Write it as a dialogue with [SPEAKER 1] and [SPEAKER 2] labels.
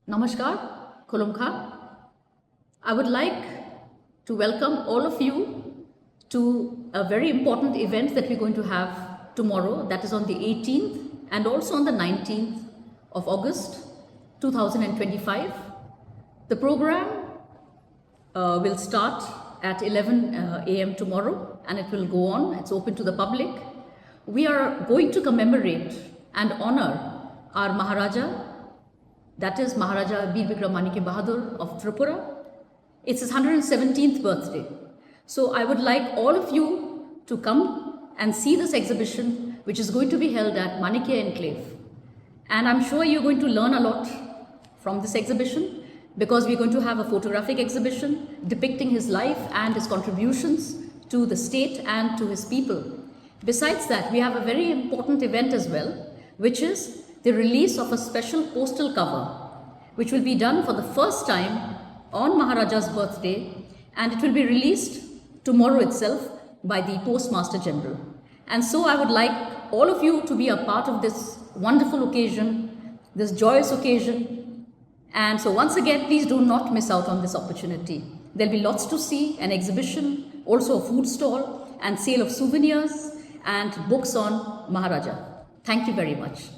[SPEAKER 1] Namaskar, Kolomkha. I would like to welcome all of you to a very important event that we're going to have tomorrow, that is on the 18th and also on the 19th of August 2025. The program will start at 11 a.m. tomorrow and it will go on. It's open to the public. We are going to commemorate and honor our Maharaja, that is Maharaja Bir Bikram bahadur of Tripura. It's his 117th birthday. So I would like all of you to come and see this exhibition, which is going to be held at Manikya Enclave. And I'm sure you're going to learn a lot from this exhibition, because we're going to have a photographic exhibition depicting his life and his contributions to the state and to his people. Besides that, we have a very important event as well, which is the release of a special postal cover, which will be done for the first time on Maharaja's birthday, and it will be released tomorrow itself by the Postmaster General. And so I would like all of you to be a part of this wonderful occasion, this joyous occasion. And so once again, please do not miss out on this opportunity. There'll be lots to see, an exhibition, also a food stall, and sale of souvenirs and books on Maharaja. Thank you very much.